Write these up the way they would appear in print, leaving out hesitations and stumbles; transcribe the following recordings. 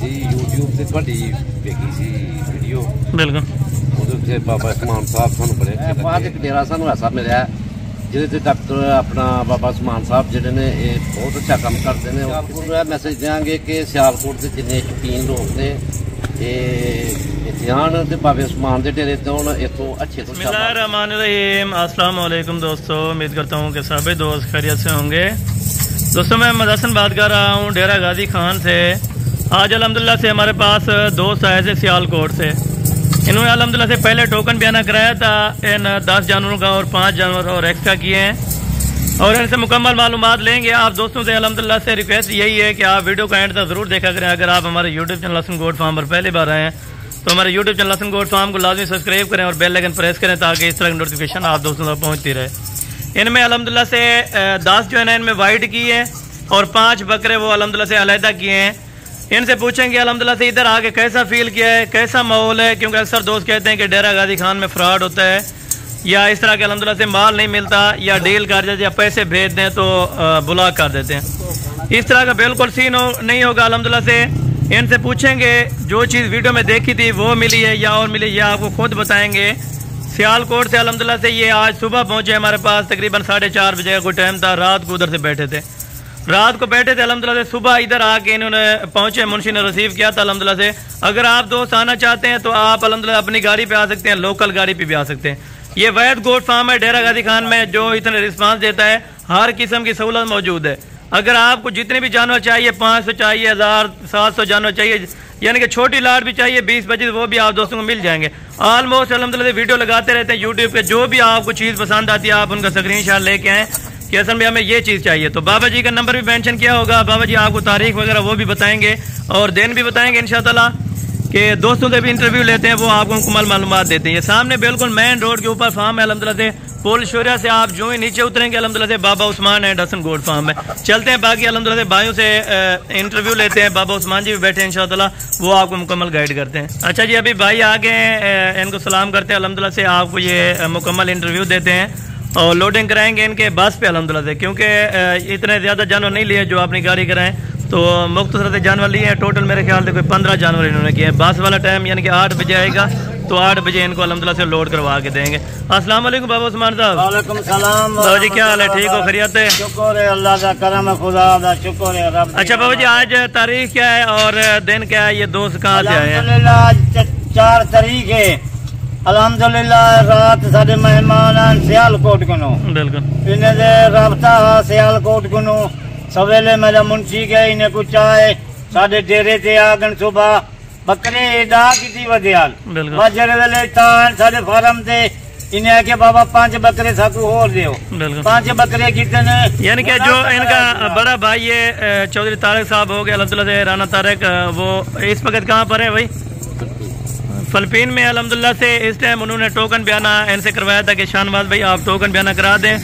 ਅਸੀਂ YouTube ਤੇ ਤੁਹਾਡੀ ਵੇਖੀ ਸੀ ਵੀਡੀਓ। ਬਿਲਕੁਲ ਉਹਦੇ ਉੱਤੇ ਬਾਬਾ ਉਸਮਾਨ ਸਾਹਿਬ ਸਾਨੂੰ ਬੜੇ ਅੱਛੇ ਲੱਗੇ। ਬਾਅਦ ਇੱਕ ਡੇਰਾ ਸਾਨੂੰ ਐਸਾ ਮਿਲਿਆ ਜਿਹਦੇ ਤੇ ਡਾਕਟਰ ਆਪਣਾ ਬਾਬਾ ਉਸਮਾਨ ਸਾਹਿਬ ਜਿਹੜੇ ਨੇ ਇਹ ਬਹੁਤ ਅੱਛਾ ਕੰਮ ਕਰਦੇ ਨੇ। ਉਹਨੂੰ ਇਹ ਮੈਸੇਜ ਦਿਆਂਗੇ ਕਿ ਸਿਆਲਕੋਟ ਦੇ ਜਿੰਨੇ ਸ਼ੌਕੀਨ ਲੋਕ ਨੇ ਇਹ ध्यान ते बाबे उस्मान दे डेरे तो इतों अच्छे तो बिस्मिल्लाहिर्रहमानिर्रहीम। अस्सलाम वालेकुम दोस्तों, उम्मीद करता हूँ कि सभी दोस्त खैरियत से होंगे। दोस्तों मैं मदसन बात कर रहा हूँ डेरा गाजी खान से। आज अल्हम्दुलिल्लाह से हमारे पास दोस्त आए थे सियालकोट से। इन्होंने अल्हम्दुलिल्लाह से पहले टोकन बयाना कराया था इन 10 जानवरों का और 5 जानवर और एक्स्ट्रा किए हैं और इनसे मुकम्मल मालूमात लेंगे। आप दोस्तों से अल्हम्दुलिल्लाह से रिक्वेस्ट यही है कि आप वीडियो का एंड तक ज़रूर देखा करें। अगर आप हमारे यूट्यूब चैनल लसन गोट फार्म पर पहली बार आए हैं तो हमारे यूट्यूब चैनल लसन गोट फार्म को लाजमी सब्सक्राइब करें और बेल आइकन प्रेस करें ताकि इस तरह की नोटिफिकेशन आप दोस्तों तक पहुँचती रहे। इनमें अल्हम्दुलिल्लाह से 10 जो है ना इनमें वाइट की है और 5 बकरे वो अल्हम्दुलिल्लाह से अलहदा किए हैं। इनसे पूछेंगे अल्हम्दुलिल्लाह से इधर आके कैसा फील किया है, कैसा माहौल है, क्योंकि अक्सर दोस्त कहते हैं कि डेरा गाजी खान में फ्रॉड होता है या इस तरह के अल्हम्दुलिल्लाह से माल नहीं मिलता या डील कर देते या पैसे भेज दें तो ब्लॉक कर देते हैं। इस तरह का बिल्कुल सीन नहीं होगा अल्हम्दुलिल्लाह से। इनसे पूछेंगे जो चीज़ वीडियो में देखी थी वो मिली है या और मिली या आपको खुद बताएंगे। सियालकोट से अल्हम्दुलिल्लाह से ये आज सुबह पहुँचे हमारे पास, तकरीबन 4:30 बजे का कोई टाइम था। रात को उधर से बैठे थे अल्हम्दुलिल्लाह से। सुबह इधर आके इन्होंने पहुँचे, मुंशी ने रिसीव किया था अल्हम्दुलिल्लाह से। अगर आप दोस्त आना चाहते हैं तो आप अल्हम्दुलिल्लाह अपनी गाड़ी पे आ सकते हैं, लोकल गाड़ी पे भी आ सकते हैं। ये वैद गोट फार्म है डेरा गाजी खान में जो इतने रिस्पांस देता है, हर किस्म की सहूलत मौजूद है। अगर आपको जितने भी जानवर चाहिए, 500 चाहिए, 1700 जानवर चाहिए, यानी कि छोटी लाट भी चाहिए 20-25, वो भी आप दोस्तों को मिल जाएंगे। ऑलमोस्ट अल्हम्दुलिल्लाह वीडियो लगाते रहते हैं यूट्यूब पे। जो भी आपको चीज़ पसंद आती है आप उनका स्क्रीनशॉट लेके आएँ कि असल में हमें ये चीज़ चाहिए। तो बाबा जी का नंबर भी मेंशन किया होगा, बाबा जी आपको तारीख वगैरह वो भी बताएंगे और दिन भी बताएंगे इंशाअल्लाह। कि दोस्तों से भी इंटरव्यू लेते हैं, वो आपको मुकम्मल मालूमात देते हैं। ये सामने बिल्कुल मेन रोड के ऊपर फार्म है अल्हम्दुलिल्लाह से। पुल शोरिया से आप जो ही नीचे उतरेंगे अल्हम्दुलिल्लाह से Baba Usman and Hasan goat farm है। चलते हैं बाकी अल्हम्दुलिल्लाह से भाइयों से इंटरव्यू लेते हैं। बाबा उस्मान जी भी बैठे हैं इंशाअल्लाह, वो आपको मुकम्मल गाइड करते हैं। अच्छा जी, अभी भाई आ गए हैं, इनको सलाम करते हैं अल्हम्दुलिल्लाह से। आपको ये मुकम्मल इंटरव्यू देते हैं और लोडिंग कराएंगे इनके बस पे अल्हम्दुलिल्लाह से, क्योंकि इतने ज़्यादा जानवर नहीं लिए जो अपनी गाड़ी कराएं। तो मुख्तसर से जानवर लिए हैं, टोटल मेरे ख्याल से कोई 15 जानवर इन्होंने किए हैं। बस वाला टाइम यानी कि 8 बजे आएगा तो 8 बजे इनको अल्हम्दुलिल्लाह से लोड करवा के देंगे। अस्सलाम वालेकुम बाबा उस्मान साहब। वालेकुम सलाम बाबा जी, क्या हाल है? ठीक हो, खैरियत है? शुक्र है अल्लाह का करम है, खुदा का शुक्र है रब। अच्छा बाबा जी, आज तारीख क्या है और दिन क्या है? ये दोस्त कहाँ से आए हैं? अल्हम्दुलिल्लाह आज 4 तारीख है। अल्हम्दुलिल्लाह रात साढ़े मेहमान सियालकोट को बिल्कुल इन्हें दे रबता सियालकोट को सवेले मेरा मुंशी गए, इन्हें कुछ आए साढ़े डेरे से आगन सुबह बकरे डा की वजह वजरे वेले साढ़े फार्म से इन्हें आके बाबा 5 बकरे साकू और दियो। 5 बकरे कितने, यानी कि जो इनका बड़ा भाई है चौधरी तारक साहब हो गए अल्हम्दुलिल्लाह से, राना तारक, वो इस वक्त कहाँ पर है भाई? फिलिपीन में अल्हम्दुलिल्लाह से। इस टाइम उन्होंने टोकन बयाना इनसे करवाया था कि शाहनवाज भाई आप टोकन बयाना करा दें,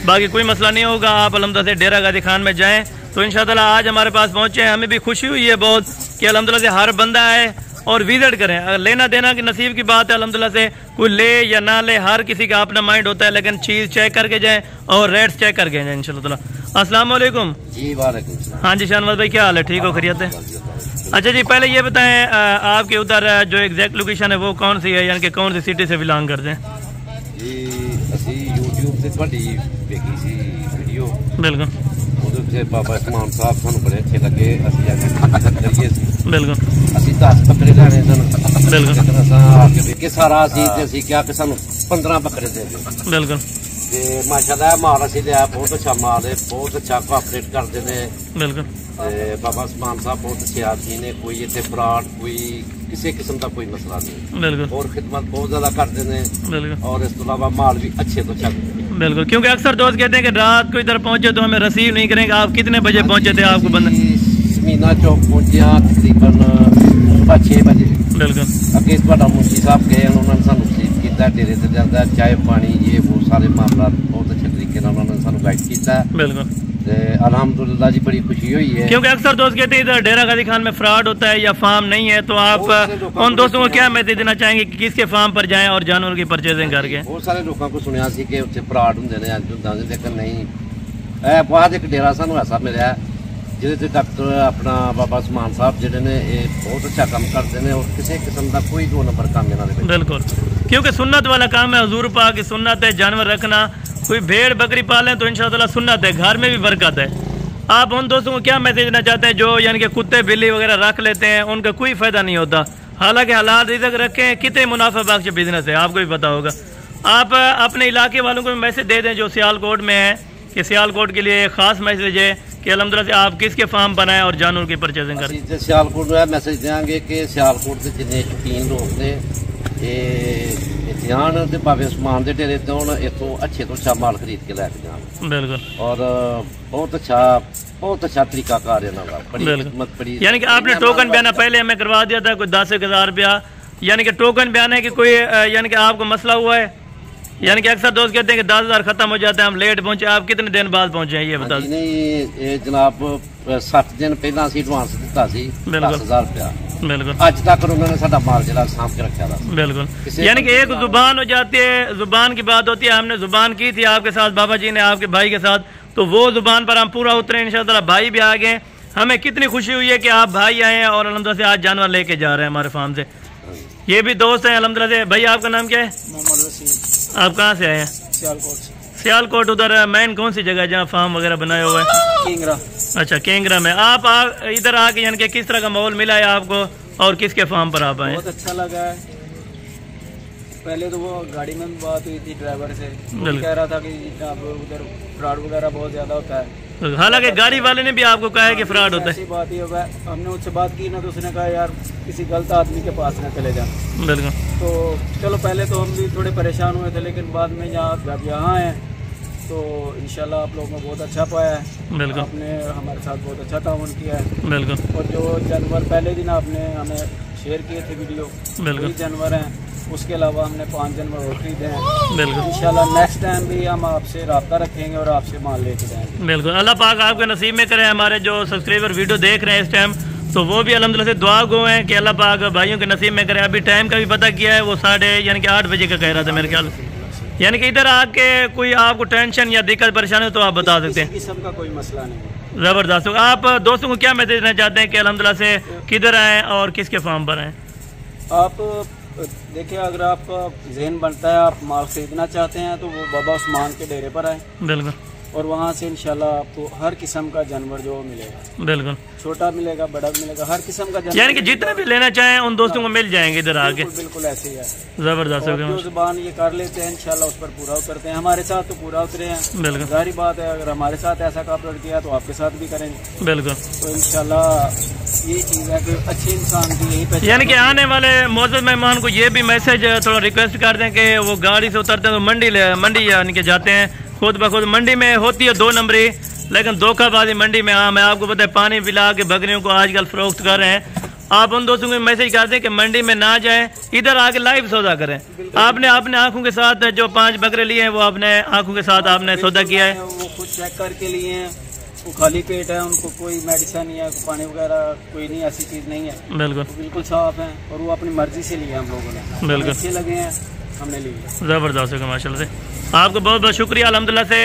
बाकी कोई मसला नहीं होगा, आप अल्हम्दुलिल्लाह से डेरा गाजी खान में जाएं। तो इंशाअल्लाह आज हमारे पास पहुंचे हैं। हमें भी खुशी हुई है बहुत कि अल्हम्दुलिल्लाह से हर बंदा आए और विजिट करें। अगर लेना देना की नसीब की बात है अल्हम्दुलिल्लाह से, कोई ले या ना ले हर किसी का अपना माइंड होता है, लेकिन चीज़ चेक करके जाएँ और रेट्स चेक करके जाएँ इंशाअल्लाह। अस्सलाम वालेकुम जी। वालेकुम सलाम। हाँ जी शाहनवाज भाई, क्या हाल है? ठीक हो, खैरियत है? अच्छा जी, पहले ये बताएं आपके उधर जो एग्जैक्ट लोकेशन है वो कौन सी है, यानी कि कौन सी सिटी से बिलोंग करते हैं? जी ਅਸੀਂ YouTube ਤੇ ਤੁਹਾਡੀ ਵੇਖੀ ਸੀ ਵੀਡੀਓ। ਬਿਲਕੁਲ ਉਹਦੇ ਉੱਤੇ ਬਾਬਾ ਉਸਮਾਨ ਸਾਹਿਬ ਸਾਨੂੰ ਬੜੇ ਅੱਛੇ ਲੱਗੇ। ਅਸੀਂ ਜਾ ਕੇ ਕਰੀਏ ਸੀ। ਬਿਲਕੁਲ ਅਸੀਂ 10 ਬੱਕਰੇ ਲੈਣੇ ਸਨ। ਬਿਲਕੁਲ ਅਸਾਂ ਆ ਕੇ ਵੇਖੇ ਸਾਰਾ ਅਸੀਂ ਤੇ ਅਸੀਂ ਕਿਹਾ ਕਿ ਸਾਨੂੰ 15 ਬੱਕਰੇ ਦੇ ਦਿਓ। ਬਿਲਕੁਲ ਤੇ ਮਾਸ਼ਾਅੱਲਾ ਮਾਲ ਅਸੀਂ ਲਿਆ, ਬਹੁਤ ਅੱਛਾ ਮਾਲ ਹੈ, ਬਹੁਤ ਅੱਛਾ ਕੋਆਪਰੇਟ ਕਰਦੇ ਨੇ। ਬਿਲकुल बाबा उस्मान साहब बहुत अच्छे आदमी ने, कोई इतने फ्रॉड कोई किसी किस्म का कोई मसला नहीं। बिल्कुल और खिदमत बहुत ज्यादा करते हैं। बिल्कुल और इस अलावा माल भी अच्छे तो अच्छा। बिल्कुल, क्योंकि अक्सर दोस्त कहते हैं कि रात को इधर पहुंचे तो हमें रिसीव नहीं करेंगे। आप कितने बजे पहुंचे थे? आपको बंदा समीना चौक पहुंचे तकरीबन 6 बजे। बिल्कुल अगे मुंशी साहब गए, उन्होंने सानू रिसीव किया, डेरे से जाता चाय पानी ये वो सारे मामला बहुत अच्छे तरीके उन्होंने सानू गाइड किया। बिल्कुल अल्हम्दुलिल्लाह जी बड़ी खुशी हुई है, क्योंकि अक्सर दोस्त कहते हैं इधर डेरा गाजी खान में फ्रॉड होता है या फार्म नहीं है। तो आप उन दोस्तों को क्या मैसेज देना चाहेंगे कि किसके फार्म पर जाएं और जानवर की परचेजिंग करके? बहुत सारे लोगों को सुनिया सी कि उत्थे फ्रॉड होंदे ने, लेकिन नहीं। बाद एक डेरा सानू ऐसा मिला ਜਿਹਦੇ ਤੇ ਡਾਕਟਰ ਆਪਣਾ ਬਾਬਾ ਸੁਮਾਨ ਸਾਹਿਬ ਜਿਹੜੇ ਨੇ ਇਹ ਬਹੁਤ ਅੱਛਾ ਕੰਮ ਕਰਦੇ ਨੇ ਔਰ ਕਿਸੇ किस्म ਦਾ ਕੋਈ 2 नंबर काम ਇਹਨਾਂ ਦੇ। बिल्कुल, क्योंकि सुन्नत वाला काम है, हुजूर पाक की सुन्नत है जानवर रखना। कोई भेड़ बकरी पालें तो इंशाअल्लाह सुन्नत है, घर में भी बरकत है। आप उन दोस्तों को क्या मैसेज देना चाहते हैं जो यानी कि कुत्ते बिल्ली वगैरह रख लेते हैं, उनका कोई फ़ायदा नहीं होता। हालांकि हलाल रिज़्क़ रखें, कितने मुनाफा बख्श बिजनेस है, आपको भी पता होगा। आप अपने इलाके वालों को भी मैसेज दे दें जो सियालकोट में है कि सियालकोट के लिए ख़ास मैसेज है कि अल्हम्दुलिल्लाह से आप किसके फार्म बनाएं और जानवर की परचेजिंग करें। सियालकोट में मैसेज देंगे कि सियालकोट के जिन्ने शौकीन लोग ने ध्यान ते भावे समान के डेरे तो इतों अच्छे तो अच्छा माल खरीद के लैके जान। बिल्कुल, और बहुत अच्छा तरीकाकार है ना। यानी कि आपने टोकन बयाना पहले हमें करवा दिया था, कोई 10,000 रुपया, यानी कि टोकन बयान है कि कोई यानी कि आपको मसला हुआ है, यानी कि अक्सर दोस्त कहते हैं कि 10,000 खत्म हो जाता है, हम लेट पहुंचे, आप कितने दिन बाद पहुंचे हैं ये बता दें। नहीं जनाब 60 दिन पहला एडवांस दिता सी 10,000 रुपया। बिल्कुल, आज तक उन्होंने साडा माल जरा सांभ के रखा था। बिल्कुल, यानी कि एक जुबान हो जाती है, जुबान की बात होती है। हमने जुबान की थी आपके साथ, बाबा जी ने आपके भाई के साथ, तो वो जुबान पर हम पूरा उतरे इंशाअल्लाह। भाई भी आ गए, हमें कितनी खुशी हुई है कि आप भाई आए हैं और अल्हम्दुलिल्लाह से आज जानवर लेके जा रहे हैं हमारे फार्म से। ये भी दोस्त हैं अल्हम्दुलिल्लाह से। भाई आपका नाम क्या है? मोहम्मद वसीम। आप कहाँ से आए हैं? सियालकोट से। सियालकोट उधर मेन कौन सी जगह है जहाँ फार्म वगैरह बनाया हुआ है? केंगरा। अच्छा, केंगरा में। आप इधर आके यानी कि किस तरह का माहौल मिला है आपको और किसके फार्म पर आप आए? बहुत अच्छा लगा है। पहले तो वो गाड़ी में भी बात हुई थी ड्राइवर से, कह रहा था कि उधर फ्रॉड वगैरह बहुत ज्यादा होता है। हालांकि गाड़ी वाले ने भी आपको कहा है कि फ्रॉड होता है। ऐसी बात ही होगा। हमने उससे बात की ना तो उसने कहा यार किसी गलत आदमी के पास ना चले जाए। बिल्कुल, तो चलो पहले तो हम भी थोड़े परेशान हुए थे, लेकिन बाद में जब यहाँ आए तो इंशाल्लाह आप लोगों को बहुत अच्छा पाया है। बिल्कुल, आपने हमारे साथ बहुत अच्छा ताउन किया है। बिल्कुल, और जो जानवर पहले दिन आपने हमें शेयर किए थे वीडियो, बिल्कुल जानवर हैं, उसके अलावा हमने 5 जानवर और खरीदे हैं। बिल्कुल, इंशाल्लाह नेक्स्ट टाइम भी हम आपसे रब्ता रखेंगे और आपसे माल लेके जाएंगे। बिल्कुल, अल्लाह पाक आपके नसीब में करे। हमारे जो सब्सक्राइबर वीडियो देख रहे हैं इस टाइम, तो वो भी अल्हम्दुलिल्लाह से दुआ गो हैं कि अल्लाह पाक भाइयों के नसीब में करे। अभी टाइम का भी पता किया है, वो 8:30 बजे का कह रहा था मेरे ख्याल से। यानी कि इधर आके कोई आपको टेंशन या दिक्कत परेशानी हो तो आप बता सकते हैं। किसी का कोई मसला नहीं। ज़बरदस्त। आप दोस्तों को क्या मैसेज देना चाहते हैं कि अल्हम्दुलिल्लाह से किधर आएँ और किसके फार्म पर आएँ? आप देखिए, अगर आपका जहन बनता है आप माल खरीदना चाहते हैं तो वो बाबा उस्मान के डेरे पर आए। बिल्कुल, और वहाँ से इंशाल्लाह आपको हर किस्म का जानवर जो मिलेगा। बिल्कुल, छोटा मिलेगा, बड़ा मिलेगा, हर किस्म का जानवर, यानी कि जितने भी लेना चाहें उन दोस्तों को मिल जाएंगे इधर आके। बिल्कुल ऐसे ही है। जबरदस्त। जो जुबान ये कर लेते हैं इंशाल्लाह उस पर पूरा उतरते हैं। हमारे साथ तो पूरा उतरे हैं। बिल्कुल, जाहिर बात है अगर हमारे साथ ऐसा काम किया तो आपके साथ भी करेंगे। बिल्कुल, तो इंशाल्लाह ये चीज़ है कि अच्छे इंसान की यही पहचान। यानी कि आने वाले मौजूद मेहमान को ये भी मैसेज थोड़ा रिक्वेस्ट कर दें कि वो गाड़ी से उतरते हैं तो मंडी यानी कि जाते हैं खुद ब खुद। मंडी में होती है 2 नंबरी, लेकिन धोखाबाजी मंडी में आम है। आपको पता है पानी पिला के बकरियों को आजकल फरोख्त कर रहे हैं। आप उन दोस्तों को मैसेज कर दें कि मंडी में ना जाएं, इधर आके लाइव सौदा करें। आपने अपने आंखों के साथ जो 5 बकरे लिए हैं वो अपने आंखों के साथ आपने सौदा किया है। वो खुद चेक करके लिए हैं, वो खाली पेट है, उनको कोई मेडिसिन या पानी वगैरह कोई नहीं, ऐसी चीज़ नहीं है। बिल्कुल, बिल्कुल साफ है और वो अपनी मर्जी से लिए हम लोगों ने। बिल्कुल अच्छे लगे हैं, हमने लिए। ज़बरदस्त है माशाल्लाह से। आपको बहुत बहुत शुक्रिया। अल्हम्दुलिल्लाह से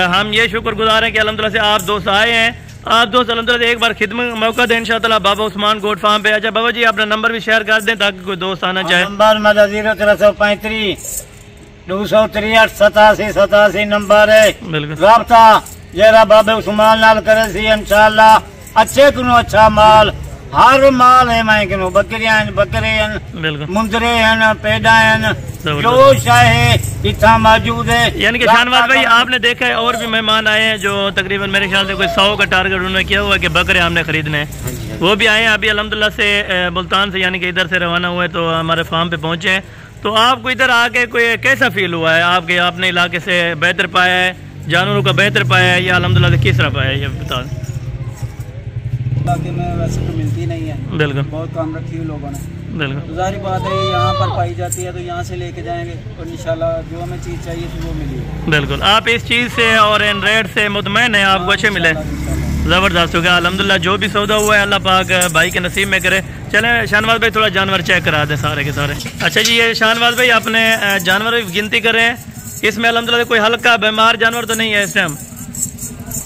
हम ये शुक्रगुजार हैं कि अल्हम्दुलिल्लाह से आप दोस्त आए हैं। आप दोस्त अल्हम्दुलिल्लाह से एक बार खिदमत मौका दें इंशाअल्लाह बाबा उस्मान गोट फार्म पे। अच्छा बाबा जी अपना नंबर भी शेयर कर दें ताकि कोई दोस्त आना चाहे। नंबर मेरा 0335 263 87 नंबर है। बिल्कुल, राब्ता जरा बाबे उस्मान नाल करे सी इंशाअल्लाह। अच्छे को अच्छा माल, हर माल है मैं किनो, बकरियां बकरे हैं, बिल्कुल, मुंदरे हैं, पेड़ा हैं, जो चाहे इतना मौजूद है। यानी कि शाहनवाज भाई आपने देखा है और भी मेहमान आए हैं जो तकरीबन मेरे ख्याल से कोई 100 का टारगेट उन्होंने किया हुआ है कि बकरे हमने खरीदने हैं। वो भी आए हैं अभी अल्हम्दुलिल्लाह से मुल्तान से, यानी कि इधर से रवाना हुए तो हमारे फार्म पे पहुंचे हैं। तो आपको इधर आके कोई कैसा फील हुआ है? आपके अपने इलाके से बेहतर पाया है, जानवरों का बेहतर पाया है या अल्हम्दुलिल्लाह से किस तरह पाया है ये बता दें। इलाके में वैसे तो मिलती नहीं है। बिल्कुल, बहुत कम रखी हुई लोगों ने। बिल्कुल, तो जाहिर बात है यहाँ पर पाई जाती है तो यहाँ से लेके जाएंगे और इंशाल्लाह जो हमें चीज़ चाहिए थी वो मिली। बिल्कुल, आप इस चीज़ से और इन रेट से मुतमैन है, आपको अच्छे मिले। ज़बरदस्त हो गया अल्हम्दुलिल्लाह। जो भी सौदा हुआ है अल्लाह पाक भाई के नसीब में करे। चलें शाहनवाज भाई थोड़ा जानवर चेक करा दें सारे के सारे। अच्छा जी, ये शाहनवाज भाई अपने जानवर की गिनती करें, इसमें अल्हम्दुलिल्लाह कोई हल्का बीमार जानवर तो नहीं है इस टाइम?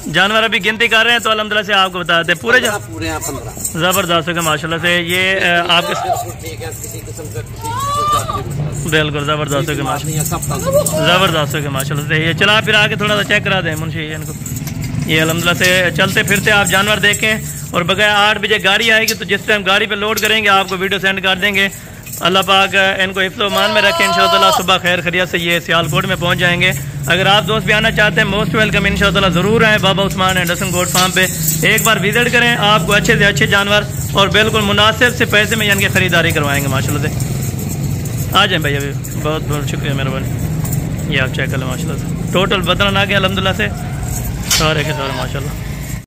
जानवर अभी गिनती कर रहे हैं तो अल्हम्दुलिल्लाह से आपको बता देते पूरे पूरे 15 जबरदस्त है माशाल्लाह से। ये आपके बिल्कुल जबरदस्त है जबरदस्त है माशाल्लाह से। ये चला फिर आके थोड़ा सा चेक करा दें मुंशी इनको। ये अल्हम्दुलिल्लाह से चलते फिरते आप जानवर देखें और बगैर 8 बजे गाड़ी आएगी तो जिस टाइम गाड़ी पे लोड करेंगे आपको वीडियो सेंड कर देंगे। अल्लाह पाक इनको हिफ्ज़-ओ-मान में रखें इंशाअल्लाह। सुबह खैर खैरियत से ये सियालकोट में पहुंच जाएंगे। अगर आप दोस्त भी आना चाहते हैं मोस्ट वेलकम इंशाअल्लाह, ज़रूर आएँ Baba Usman and Hasan goat farm पे एक बार विजिट करें। आपको अच्छे से अच्छे जानवर और बिल्कुल मुनासिब से पैसे में इनकी खरीदारी करवाएंगे माशाल्लाह से। आ जाएँ भाई, अभी बहुत बहुत शुक्रिया मेहरबानी। ये आप चेक कर लें माशाल्लाह से। टोटल बदला आ गया अल्हम्दुलिल्लाह से सारे के सारे माशाल्लाह।